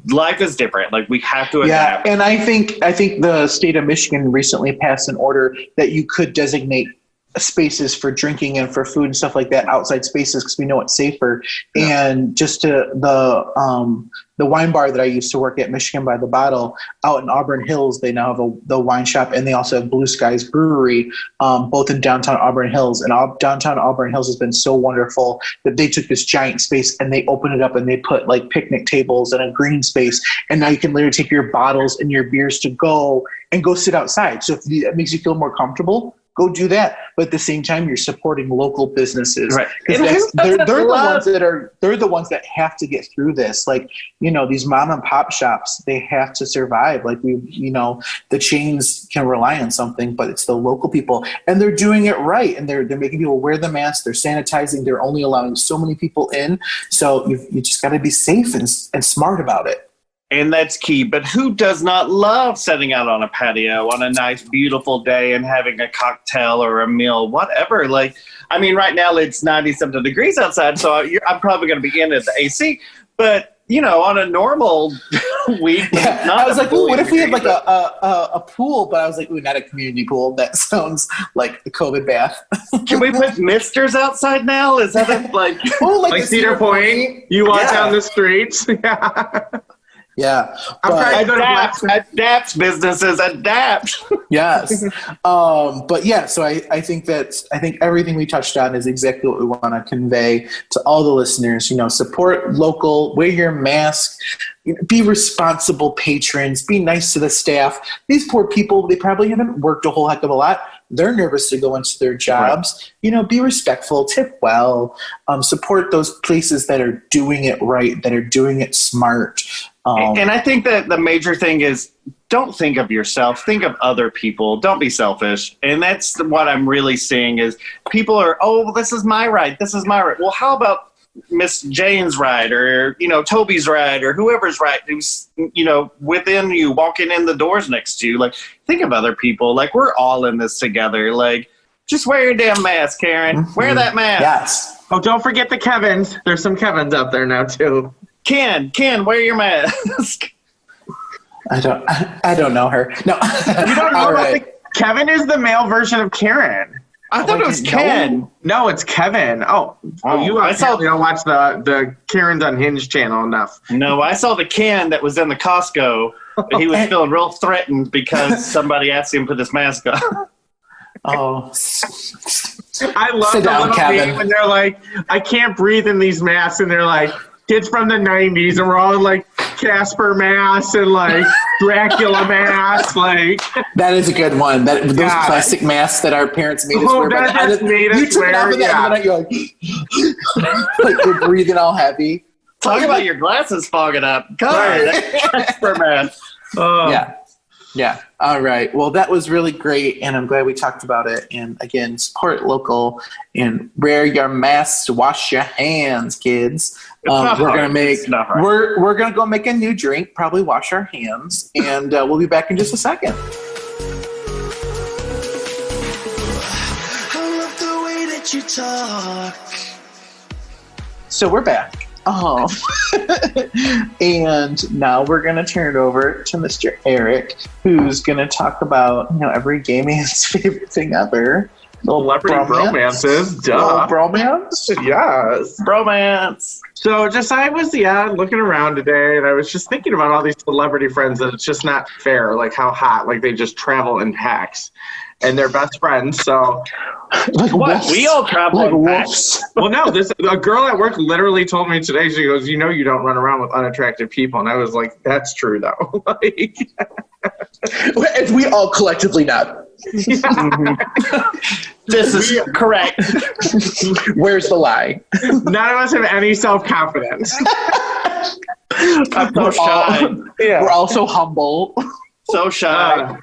Life is different. We have to adapt. Yeah, and I think the state of Michigan recently passed an order that you could designate spaces for drinking and for food and stuff like that, outside spaces, because we know it's safer. Yeah. And just to the wine bar that I used to work at, Michigan by the Bottle, out in Auburn Hills, they now have the wine shop, and they also have Blue Skies Brewery, both in downtown Auburn Hills. And downtown Auburn Hills has been so wonderful that they took this giant space and they opened it up and they put picnic tables and a green space, and now you can literally take your bottles and your beers to go sit outside. So if it makes you feel more comfortable, go do that. But at the same time, you're supporting local businesses. Right. Because they're the ones that have to get through this. These mom and pop shops, they have to survive. The chains can rely on something, but it's the local people. And they're doing it right. And they're making people wear the mask. They're sanitizing. They're only allowing so many people in. So you just got to be safe and smart about it. And that's key. But who does not love setting out on a patio on a nice, beautiful day and having a cocktail or a meal, whatever? Right now it's 90-something degrees outside, so I'm probably going to be in at the AC. But, on a normal week. I was like, ooh, what if we had a pool? But I was like, ooh, not a community pool. That sounds like a COVID bath. Can we put misters outside now? Is that like Cedar Point? You walk down the streets. Yeah. Adapt businesses, adapt. Yes. So I think everything we touched on is exactly what we want to convey to all the listeners. Support local, wear your mask, be responsible patrons, be nice to the staff. These poor people, they probably haven't worked a whole heck of a lot. They're nervous to go into their jobs. Right. Be respectful, tip well, support those places that are doing it right, that are doing it smart. And I think that the major thing is don't think of yourself. Think of other people. Don't be selfish. And that's what I'm really seeing is people are, oh, well, this is my ride. This is my ride. Well, how about Miss Jane's ride or, Toby's ride or whoever's ride who's, within you, walking in the doors next to you. Like, think of other people. Like, we're all in this together. Like, just wear your damn mask, Karen. Mm-hmm. Wear that mask. Yes. Oh, don't forget the Kevins. There's some Kevins out there now, too. Ken, wear your mask. I don't know her. No. You don't know All about right. Kevin is the male version of Karen. I thought it was Ken. No, it's Kevin. Oh, you don't watch the Karen's Unhinged channel enough. No, I saw the Ken that was in the Costco. He was feeling real threatened because somebody asked him to put this mask on. Oh. I love Sit the down, little Kevin. meme when they're like, I can't breathe in these masks, and they're like, kids from the 90s, and we're all in like Casper masks and like Dracula masks, like. That is a good one. Those plastic masks that our parents made us wear. You took it off of that, and you're like, like you're breathing all heavy. Talk about your glasses fogging up. God, Casper mask. Yeah. All right. Well, that was really great, and I'm glad we talked about it. And again, support local and wear your masks. Wash your hands, kids. We're gonna go make a new drink. Probably wash our hands, and we'll be back in just a second. I love the way that you talk. So we're back. And now we're going to turn it over to Mr. Eric, who's going to talk about, every gay man's favorite thing ever. Celebrity romances. Duh. Bromance? Yes. Bromance. So I was looking around today, and I was just thinking about all these celebrity friends that it's just not fair, like how hot, like they just travel in packs. And they're best friends, so... Like what? Wolves. We all travel like in wolves. packs. Well, no, a girl at work literally told me today, she goes, you don't run around with unattractive people. And I was like, that's true, though. Like, If we all collectively not. This is correct. Where's the lie? none of us have any self-confidence. I'm so shy. We're all so humble. So shy.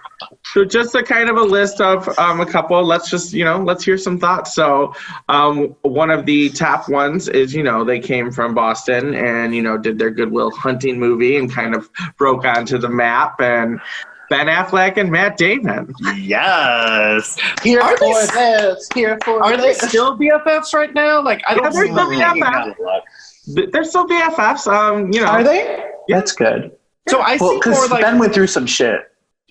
So just a kind of a list of a couple. Let's just, let's hear some thoughts. So one of the top ones is, they came from Boston and, did their Good Will Hunting movie and kind of broke onto the map. And Ben Affleck and Matt Damon. Yes. Here for this. Are they still BFFs right now? Like, I don't they're see still them hanging out BFFs. a lot. They're still BFFs. Are they? Yeah. That's good. So I see because more like Ben went through some shit.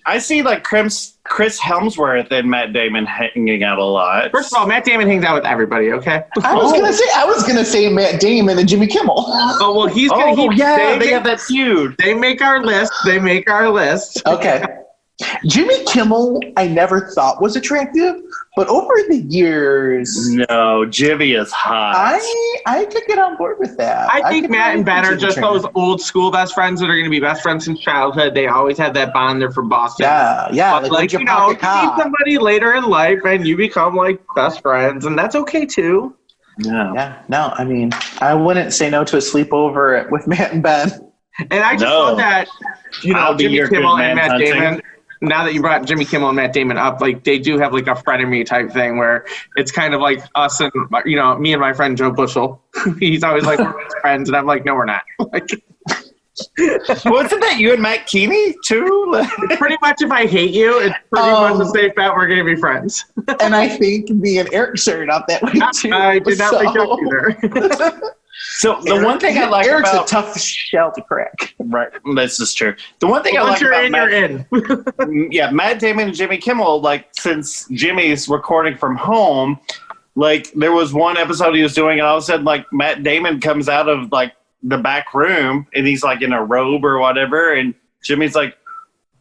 I see like Chris Helmsworth and Matt Damon hanging out a lot. First of all, Matt Damon hangs out with everybody, okay? I was gonna say Matt Damon and Jimmy Kimmel. Oh, well, he's going to... they have that feud. They make our list. Okay. Jimmy Kimmel, I never thought was attractive, but over the years, No, Jimmy is hot. I could get on board with that. I think Matt and Ben are just Jimmy those old school best friends that are going to be best friends since childhood. They always had that bond. They're from Boston. Yeah. But like, you meet somebody later in life and you become like best friends, and that's okay too. Yeah. No, I mean, I wouldn't say no to a sleepover with Matt and Ben. And I just love that, I'll be Jimmy your Kimmel good and man, Matt hunting. Damon. Now that you brought Jimmy Kimmel and Matt Damon up, like they do have like a frenemy type thing where it's kind of like us and me and my friend Joe Bushel. He's always like we're best friends, and I'm like, no, we're not. Like, Wasn't that you and Matt Keeney too? pretty much, if I hate you, it's pretty much a safe bet we're going to be friends. And I think me and Eric started out that way too. I did not like Joe either. So the one thing I like Eric's about a tough shell to crack. right, this is true. The one thing I like Once you're about in, Matt, you're in. yeah, Matt Damon and Jimmy Kimmel, like since Jimmy's recording from home, like there was one episode he was doing, and all of a sudden, like Matt Damon comes out of like the back room, and he's like in a robe or whatever, and Jimmy's like,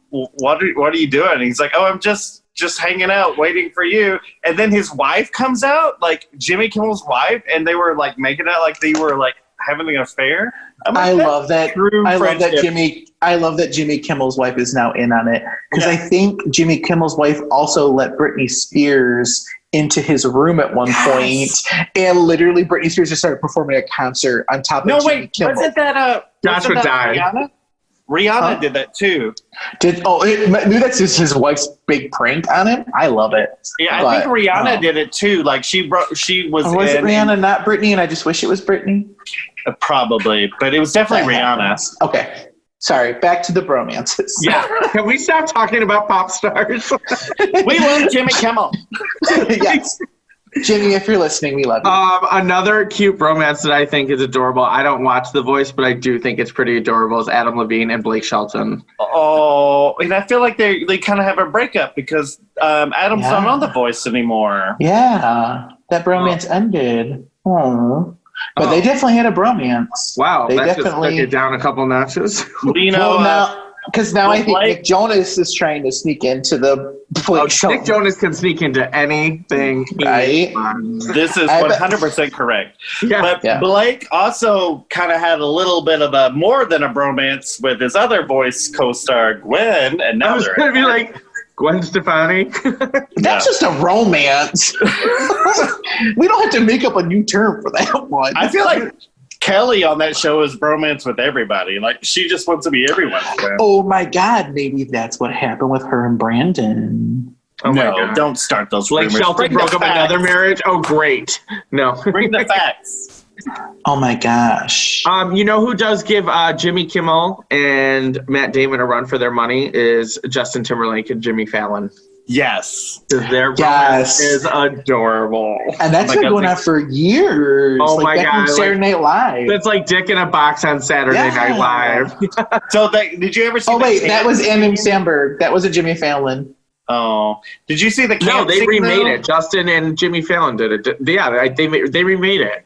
"What are you doing?" And he's like, "Oh, I'm just hanging out, waiting for you." And then his wife comes out, like Jimmy Kimmel's wife, and they were like making out like they were like having an affair. I love that. I love that Jimmy. I love that Jimmy Kimmel's wife is now in on it because I think Jimmy Kimmel's wife also let Britney Spears into his room at one point, and literally Britney Spears just started performing a concert on top of Jimmy Kimmel. Wasn't that Josh would die. Rihanna? Rihanna did that too. Maybe that's just his wife's big prank on him. I love it. Yeah, I think Rihanna did it too. Like she was. Or was it Rihanna, not Britney? And I just wish it was Britney. Probably, but it was definitely Rihanna. Okay. Sorry, back to the bromances. Yeah. Can we stop talking about pop stars? We love Jimmy Kimmel. Yes. Jimmy, if you're listening, we love you. Another cute bromance that I think is adorable. I don't watch The Voice, but I do think it's pretty adorable. Is Adam Levine and Blake Shelton. Oh, and I feel like they kind of have a breakup because Adam's not on The Voice anymore. Yeah, that bromance ended. Oh. But they definitely had a bromance. Wow, they that just took it down a couple notches. You know, because now I think Nick Jonas is trying to sneak into the. Nick Jonas can sneak into anything. Right? This is 100% correct. Yeah. But Blake also kind of had a little bit of a more than a bromance with his other Voice co-star Gwen, and now they're going to be like Gwen Stefani. That's just a romance. We don't have to make up a new term for that one. I feel like Kelly on that show is bromance with everybody. Like, she just wants to be everyone's friend. Oh, my God. Maybe that's what happened with her and Brandon. Oh, no, don't start those rumors. Like Shelton broke up another marriage? Oh, great. No. Bring the facts. Oh, my gosh. You know who does give Jimmy Kimmel and Matt Damon a run for their money is Justin Timberlake and Jimmy Fallon. Yes. Their romance is adorable. And that's been going on for years. Oh, my God. Saturday Night Live. It's like Dick in a Box on Saturday Night Live. So did you ever see that was Andy Samberg. That was a Jimmy Fallon. Oh. Did you see the No, they remade it. Justin and Jimmy Fallon did it. Yeah, they remade it.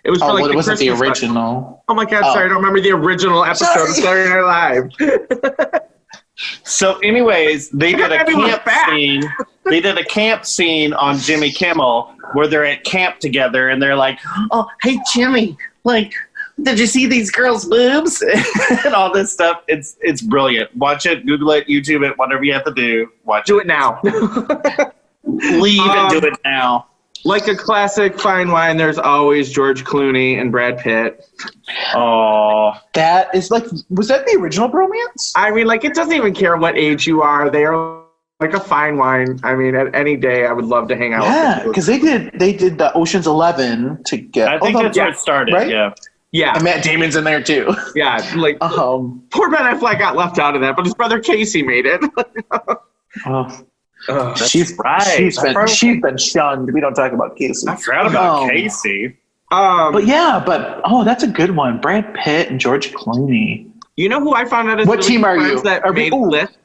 It was for it wasn't the original. Special. Oh, my God. Sorry, I don't remember the original episode of Saturday Night Live. So, anyways, they did a camp scene. They did a camp scene on Jimmy Kimmel where they're at camp together, and they're like, "Oh, hey Jimmy, like, did you see these girls' boobs?" and all this stuff. It's brilliant. Watch it, Google it, YouTube it, whatever you have to do. Do it now. Leave and do it now. Like a classic fine wine, there's always George Clooney and Brad Pitt. Oh, that is was that the original bromance? I mean, it doesn't even care what age you are. They are like a fine wine. I mean, at any day, I would love to hang out with them. Yeah, because they did the Ocean's 11 to get. I think that's where it started, right? Yeah. Yeah. And Matt Damon's in there, too. Yeah, poor Ben Affleck got left out of that, but his brother Casey made it. She's been shunned. We don't talk about Casey. I forgot about Casey. That's a good one. Brad Pitt and George Clooney. You know who I found out? What team are you? That made the list?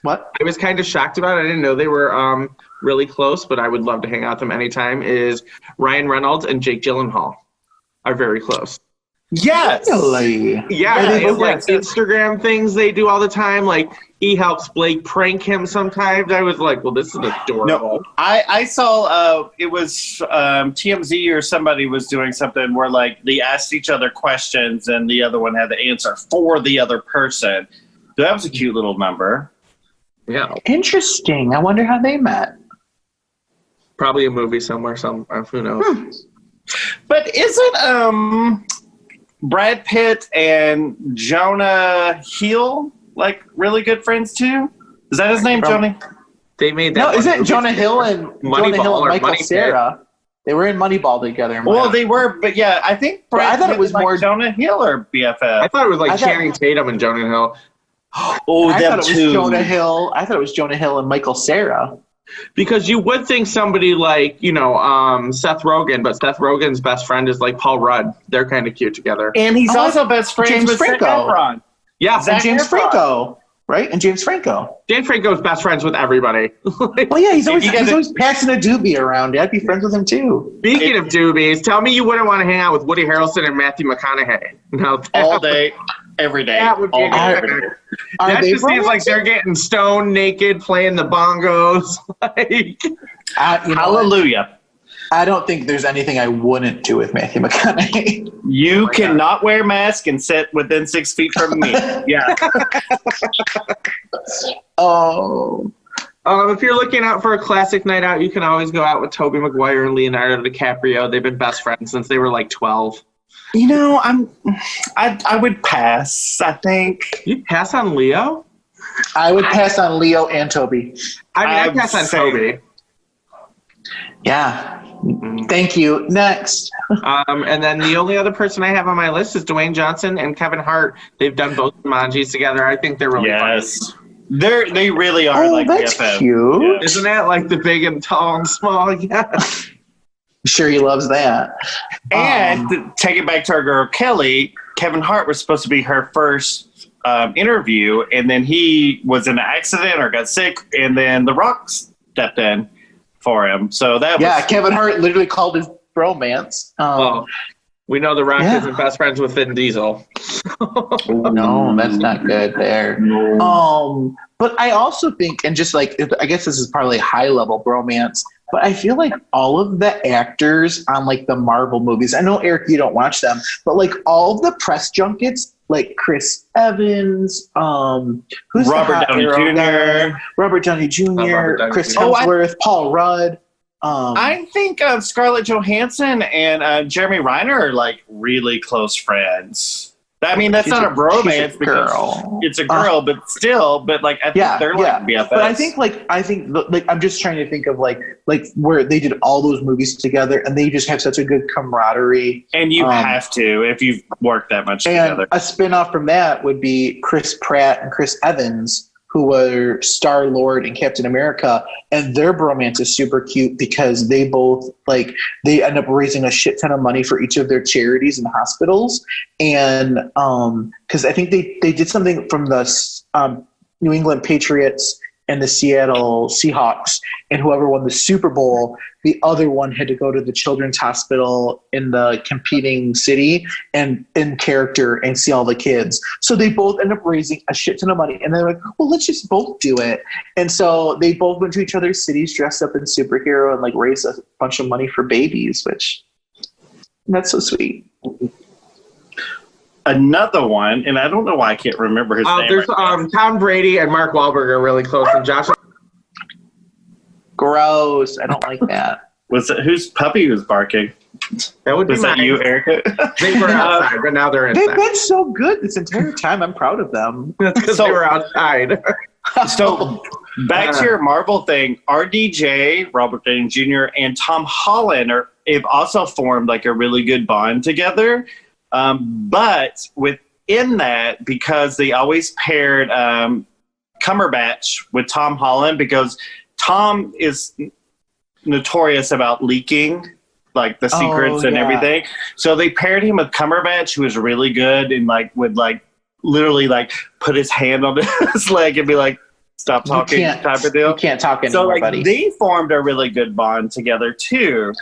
What? I was kind of shocked about it. I didn't know they were really close, but I would love to hang out with them anytime. Is Ryan Reynolds and Jake Gyllenhaal are very close. Yes. Really? Yeah, they have Instagram things they do all the time. Like, he helps Blake prank him sometimes. I was like, well, this is adorable. No, I saw it was TMZ or somebody was doing something where they asked each other questions and the other one had the answer for the other person. That was a cute little number. Yeah. Interesting. I wonder how they met. Probably a movie somewhere. Who knows? But isn't Brad Pitt and Jonah Hill really good friends too? Is that his name, Jonah? They made that. No, isn't Jonah Hill and Michael Cera? They were in Moneyball together. Well, they were, but yeah, I think I thought it was more Jonah Hill or BFF. I thought it was Channing Tatum and Jonah Hill. I thought it was Jonah Hill. I thought it was Jonah Hill and Michael Cera. Because you would think somebody like, Seth Rogen, but Seth Rogen's best friend is Paul Rudd. They're kind of cute together. And he's also best friends with Zac Efron. Yeah, and James Franco, right? And James Franco. James Franco's best friends with everybody. Well, yeah, he's always passing a doobie around. I'd be friends with him too. Speaking of doobies, tell me you wouldn't want to hang out with Woody Harrelson and Matthew McConaughey. No, all day, every day. That would be that just seems like they're getting stoned, naked, playing the bongos. Hallelujah. I don't think there's anything I wouldn't do with Matthew McConaughey. You cannot wear a mask and sit within 6 feet from me. Yeah. If you're looking out for a classic night out, you can always go out with Tobey Maguire and Leonardo DiCaprio. They've been best friends since they were 12. You know, I would pass, I think. You'd pass on Leo? I would pass on Leo and Toby. I'd pass on Same. Toby. Yeah. Thank you. Next. And then the only other person I have on my list is Dwayne Johnson and Kevin Hart. They've done both Jumanjis together. I think they're really Yes. funny. They really are like that's BFF. cute. Yeah. Isn't that like the big and tall and small? Yeah. I'm sure he loves that. And to take it back to our girl Kelly, Kevin Hart was supposed to be her first interview, and then he was in an accident or got sick, and then The Rock stepped in for him. So that Yeah, was Kevin Hart literally called his bromance. Well, we know The Rock isn't best friends with Vin Diesel. No, that's not good there. But I also think, and just like, I guess this is probably high level bromance, but I feel like all of the actors on like the Marvel movies, I know Eric, you don't watch them, but like all of the press junkets, like Chris Evans, who's Robert Downey Jr. Robert Downey Jr., Robert Downey Chris Jr. Hemsworth, Paul Rudd. I think Scarlett Johansson and Jeremy Renner are like really close friends. I mean, that's She's not a bromance she's a because girl. it's a girl, but still, but like I think they're like BFFs. But I think I'm just trying to think of like where they did all those movies together and they just have such a good camaraderie. and you have to if you've worked that much And together. a spin-off from that would be Chris Pratt and Chris Evans, who were Star-Lord and Captain America, and their bromance is super cute because they both they end up raising a shit ton of money for each of their charities and hospitals, and because I think they did something from the New England Patriots and the Seattle Seahawks, and whoever won the Super Bowl, the other one had to go to the children's hospital in the competing city and in character and see all the kids. So they both end up raising a shit ton of money, and they're like, well, let's just both do it. And so they both went to each other's cities dressed up in superhero and like raised a bunch of money for babies, which that's so sweet. Another one, and I don't know why I can't remember his name. There's right now. Tom Brady and Mark Wahlberg are really close, and Josh. Gross. I don't like that. Was it whose puppy was barking? That would be Was that mine. you, Erica? They were outside, but now they're They've inside. been so good this entire time. I'm proud of them. That's because So- they were outside. So back to your Marvel thing, RDJ, Robert Downey Jr., and Tom Holland have also formed like a really good bond together. But within that, because they always paired Cumberbatch with Tom Holland, because Tom is notorious about leaking like the secrets and everything. So they paired him with Cumberbatch, who was really good and like would like literally like put his hand on his leg and be like, stop talking type of deal. You can't talk anymore, So like buddy. they formed a really good bond together too,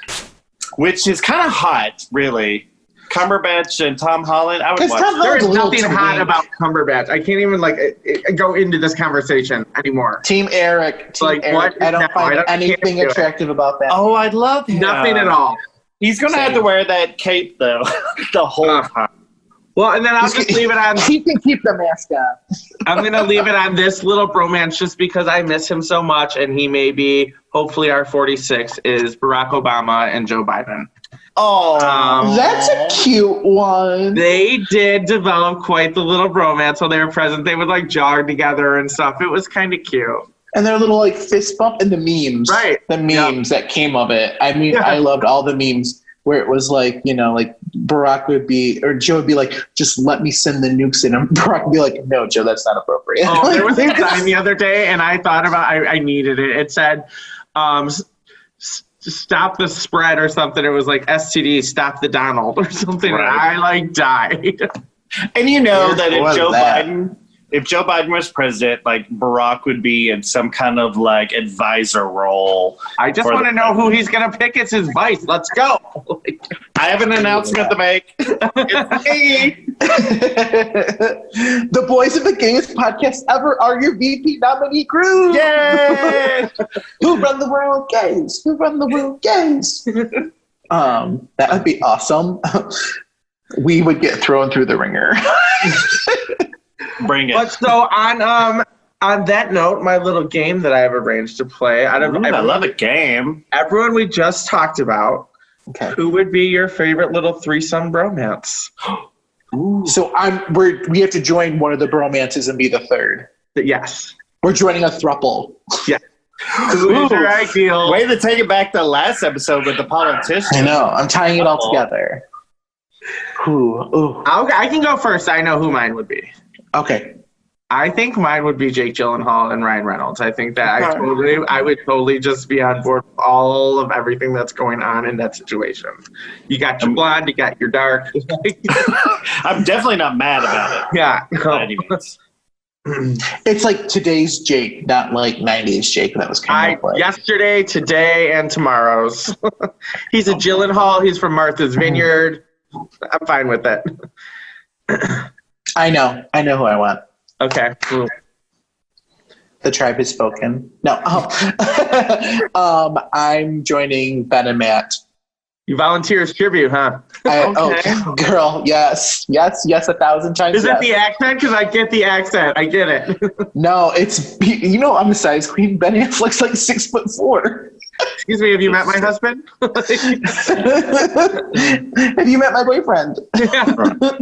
which is kind of hot, really. Cumberbatch and Tom Holland, I would 'Cause watch. Tom that. There is a little nothing twink. hot about Cumberbatch. I can't even go into this conversation anymore. Team Eric. Team Like, Eric. what? I don't No, find I anything can't do it. attractive about that. Oh, I'd love him. Nothing at all. He's gonna have to wear that cape though the whole time. Well, and then I'll just leave it on. He can keep the mask on. I'm going to leave it on this little bromance just because I miss him so much, and he may be, hopefully, our 46 is Barack Obama and Joe Biden. Oh, That's a cute one. They did develop quite the little bromance while they were present. They would like jog together and stuff. It was kind of cute. And their little like fist bump and the memes. Right. The memes that came of it. I mean, Yeah. I loved all the memes where it was like, you know, like Barack would be, or Joe would be like, just let me send the nukes in. And Barack would be like, no, Joe, that's not appropriate. Oh, there was a sign the other day, and I thought about I needed it. It said, stop the spread or something. It was like STD, stop the Donald or something. Right. And I like died. and you know that What is that? if Joe Biden was president, like Barack would be in some kind of like advisor role. I just For want to the- know who he's going to pick as his vice. Let's go. I have an announcement to make. It's me. The boys of the gayest podcast ever are your VP nominee crew. Yay! Who run the world, gays? Who run the world, gays? That would be awesome. We would get thrown through the ringer. Bring it. But so on that note, my little game that I have arranged to play out of I love a game. everyone we just talked about, Okay. Who would be your favorite little threesome bromance? So we have to join one of the bromances and be the third. Yes. We're joining a thruple. Yeah. Who is your ideal? Way to take it back to last episode with the politician. I know. I'm tying it all together. Ooh. I can go first. I know who mine would be. Okay. I think mine would be Jake Gyllenhaal and Ryan Reynolds. I think that I would totally just be on board with all of everything that's going on in that situation. You got your blonde, you got your dark. I'm definitely not mad about it. Yeah. By any means. It's like today's Jake, not like 90s Jake that was coming up with. Yesterday, today, and tomorrow's. He's a Gyllenhaal. He's from Martha's Vineyard. I'm fine with it. I know who I want. Okay. The tribe has spoken. No. I'm joining Ben and Matt. You volunteer as tribute, huh? Okay. Girl, yes, 1,000 times. Is it the accent? Because I get the accent. I get it. No, it's, I'm a size queen. Ben Affleck's like 6'4". Excuse me, have you met my husband? Have you met my boyfriend? Yeah.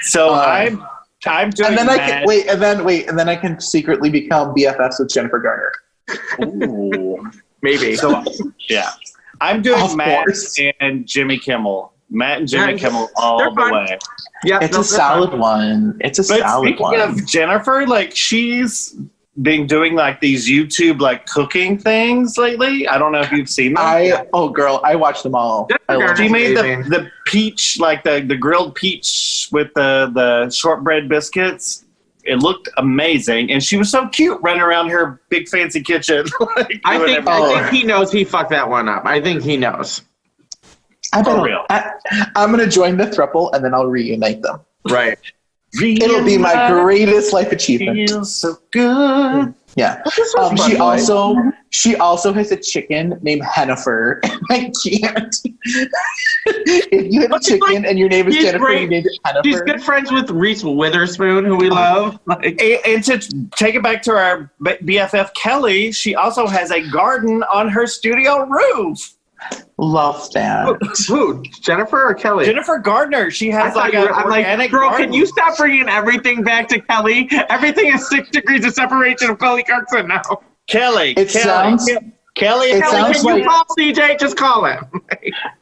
So I'm doing and then that. I can and then I can secretly become BFFs with Jennifer Garner. Ooh. Maybe. So yeah, I'm doing Of Matt course. and Jimmy Kimmel. Matt and Jimmy Kimmel all They're the fun. way. Yeah, It's a solid one. It's a But solid speaking one. of Jennifer, like she's been doing like these YouTube like cooking things lately. I don't know if you've seen them. I watch them all. I love She them. made Amazing. the peach, like the grilled peach with the shortbread biscuits. It looked amazing, and she was so cute running around her big fancy kitchen. Like, I doing think everything. he knows he fucked that one up. I think he knows. For real. I'm gonna join the throuple and then I'll reunite them. Right. It'll be my greatest life achievement. Feels so good. Yeah. This was fun, She also has a chicken named Hennifer. I can't. If you have a chicken and your name is He's Jennifer, great. you named it Hennifer. She's good friends with Reese Witherspoon, who we love. Like, And to take it back to our BFF Kelly, she also has a garden on her studio roof. Love that. who? Jennifer or Kelly? Jennifer Gardner, she I has thought like you an were, I'm like, organic girl, garden. can you stop bringing everything back to Kelly? Everything is 6 degrees of separation of Kelly Clarkson now. Kelly, It sounds- Kelly, it Kelly, sounds can you like- call CJ? Just call him.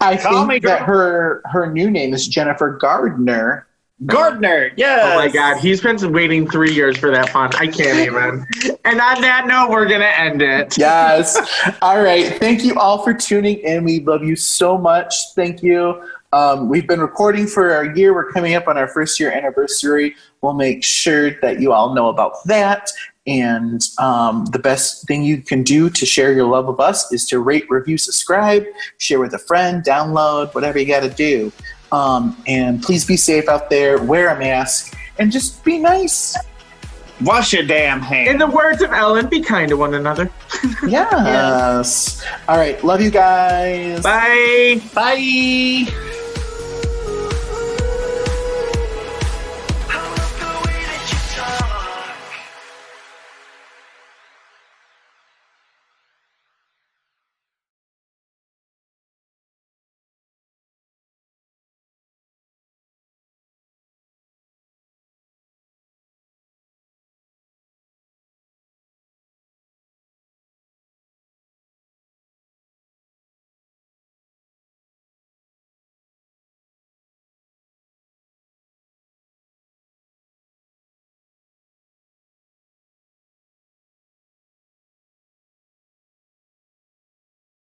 I Call me, think that girl. her new name is Jennifer Gardner. Gardner, yes. Oh my God, he's been waiting 3 years for that pun. I can't even. And on that note, we're gonna end it. Yes. All right. Thank you all for tuning in. We love you so much. Thank you. We've been recording for a year. We're coming up on our first year anniversary. We'll make sure that you all know about that. And the best thing you can do to share your love of us is to rate, review, subscribe, share with a friend, download, whatever you got to do. And please be safe out there. Wear a mask and just be nice. Wash your damn hands. In the words of Ellen, be kind to one another. Yes. All right. Love you guys. Bye. Bye.